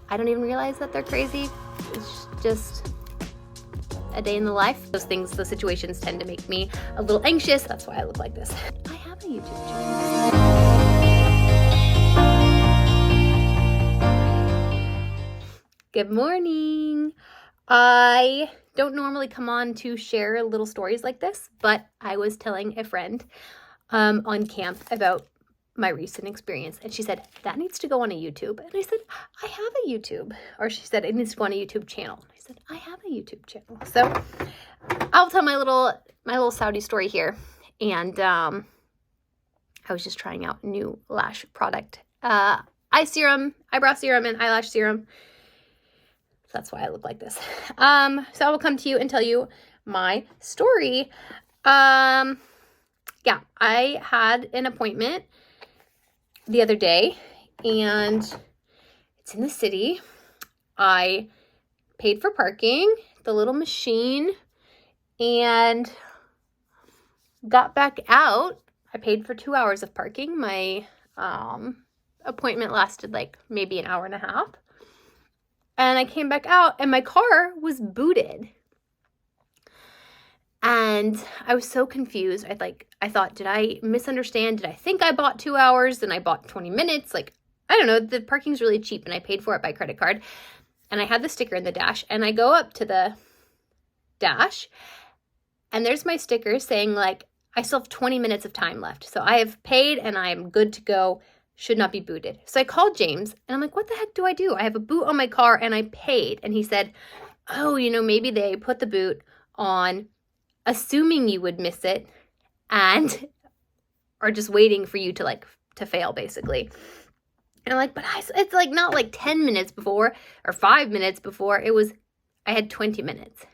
I don't even realize that they're crazy. It's just a day in the life. Those things, those situations tend to make me a little anxious. That's why I look like this. I have a YouTube channel. Good morning. I don't normally come on to share little stories like this, but I was telling a friend on camp about my recent experience, and she said, that needs to go on a YouTube. And I said, I have a YouTube. Or she said, it needs to go on a YouTube channel. And I said, I have a YouTube channel. So I'll tell my little Saudi story here. And I was just trying out a new lash product. Eye serum, eyebrow serum, and eyelash serum. That's why I look like this. So I will come to you and tell you my story. Yeah, I had an appointment the other day, and it's in the city. I paid for parking, the little machine, and got back out. I paid for 2 hours of parking. My appointment lasted like maybe an hour and a half. And I came back out, and my car was booted. And I was so confused. I thought, did I misunderstand? Did I think I bought 2 hours and I bought 20 minutes? Like, I don't know. The parking's really cheap, and I paid for it by credit card. And I had the sticker in the dash, and I go up to the dash, and there's my sticker saying, like, I still have 20 minutes of time left. So I have paid, and I'm good to go. Should not be booted. So I called James, and I'm like, what the heck do I do? I have a boot on my car, and I paid. And he said, oh, maybe they put the boot on assuming you would miss it and are just waiting for you to fail, basically. And I'm like, but it's like not like 10 minutes before or 5 minutes before. I had 20 minutes.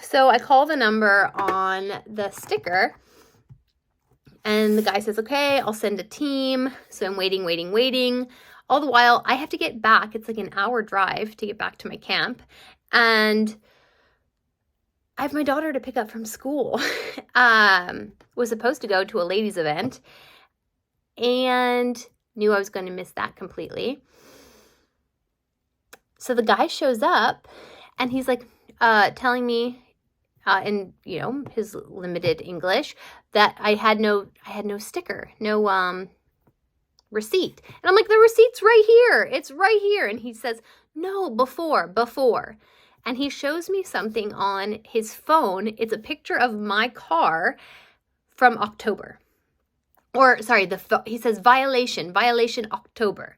So I call the number on the sticker, and the guy says, okay, I'll send a team. So I'm waiting. All the while, I have to get back. It's like an hour drive to get back to my camp. And I have my daughter to pick up from school. Was supposed to go to a ladies' event, and knew I was going to miss that completely. So the guy shows up, and he's like telling me in his limited English that I had no sticker, no receipt. And I'm like, the receipt's right here. It's right here. And he says, no, before. And he shows me something on his phone. It's a picture of my car from October. Or, sorry, he says violation October.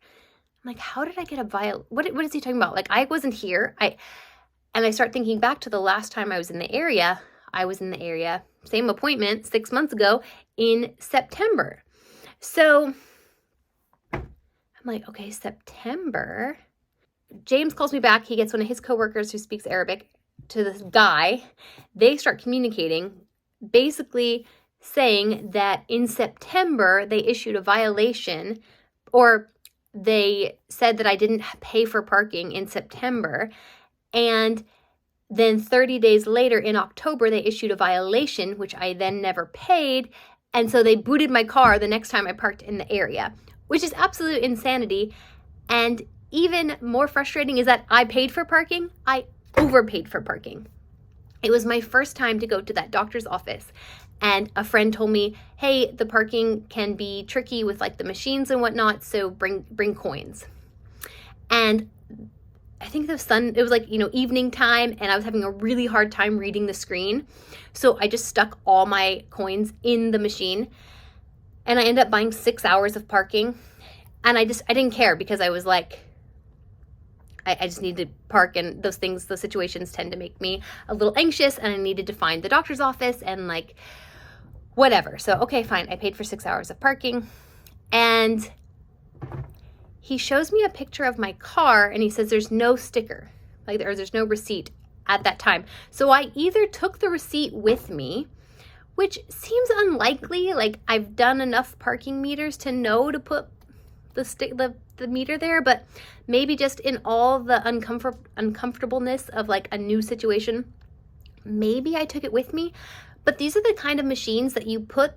I'm like, how did I get a what is he talking about? Like, I wasn't here. And I start thinking back to the last time I was in the area. I was in the area, same appointment, 6 months ago in September. So I'm like, okay, September. James calls me back. He gets one of his coworkers who speaks Arabic to this guy. They start communicating, basically saying that in September they issued a violation, or they said that I didn't pay for parking in September. And then 30 days later in October, they issued a violation, which I then never paid. And so they booted my car the next time I parked in the area, which is absolute insanity. And even more frustrating is that I paid for parking. I overpaid for parking. It was my first time to go to that doctor's office. And a friend told me, hey, the parking can be tricky with like the machines and whatnot, so bring coins. And I think it was like, evening time, and I was having a really hard time reading the screen. So I just stuck all my coins in the machine, and I ended up buying 6 hours of parking. And I didn't care, because I was like, I just needed to park, and those situations tend to make me a little anxious, and I needed to find the doctor's office and like whatever. So, okay, fine. I paid for 6 hours of parking, and he shows me a picture of my car, and he says there's no sticker, there's no receipt at that time. So I either took the receipt with me, which seems unlikely. Like, I've done enough parking meters to know to put the meter there, but maybe just in all the uncomfortableness of like a new situation, maybe I took it with me. But these are the kind of machines that you put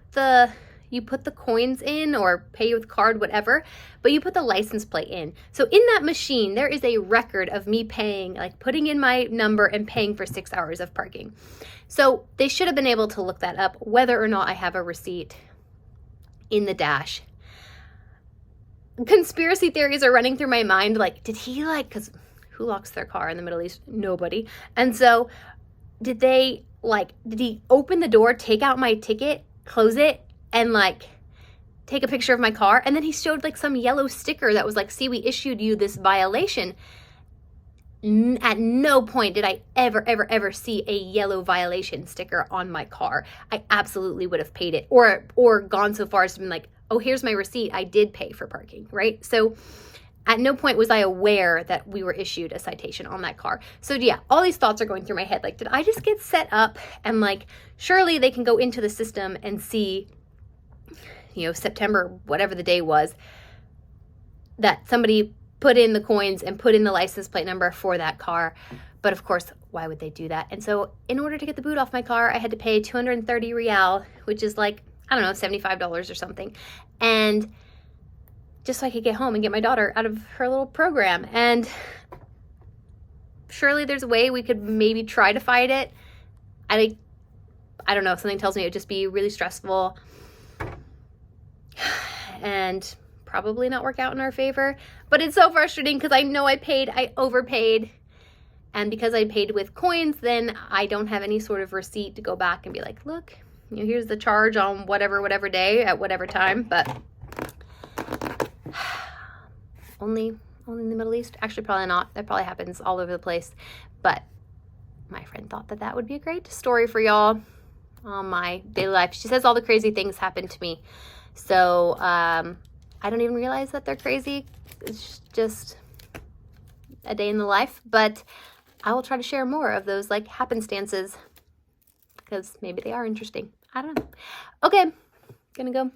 you put the coins in or pay with card, whatever, but you put the license plate in. So in that machine, there is a record of me paying, like putting in my number and paying for 6 hours of parking. So they should have been able to look that up, whether or not I have a receipt in the dash. Conspiracy theories are running through my mind, like, did he like, because who locks their car in the Middle East? Nobody. And so did he open the door, take out my ticket, close it, and like take a picture of my car? And then he showed like some yellow sticker that was like, see, we issued you this violation. At no point did I ever see a yellow violation sticker on my car. I absolutely would have paid it, or gone so far as to be like, oh, here's my receipt, I did pay for parking, right? So at no point was I aware that we were issued a citation on that car. So yeah, all these thoughts are going through my head. Like, did I just get set up? And like, surely they can go into the system and see, you know, September, whatever the day was, that somebody put in the coins and put in the license plate number for that car. But of course, why would they do that? And so in order to get the boot off my car, I had to pay 230 Rial, which is like, I don't know, $75 or something. And just so I could get home and get my daughter out of her little program. And surely there's a way we could maybe try to fight it. I don't know, something tells me it would just be really stressful and probably not work out in our favor. But it's so frustrating because I know I overpaid. And because I paid with coins, then I don't have any sort of receipt to go back and be like, look, you know, here's the charge on whatever day at whatever time. But only in the Middle East? Actually, probably not. That probably happens all over the place. But my friend thought that would be a great story for y'all on my daily life. She says all the crazy things happen to me. So I don't even realize that they're crazy. It's just a day in the life. But I will try to share more of those like happenstances because maybe they are interesting. I don't know. Okay, gonna go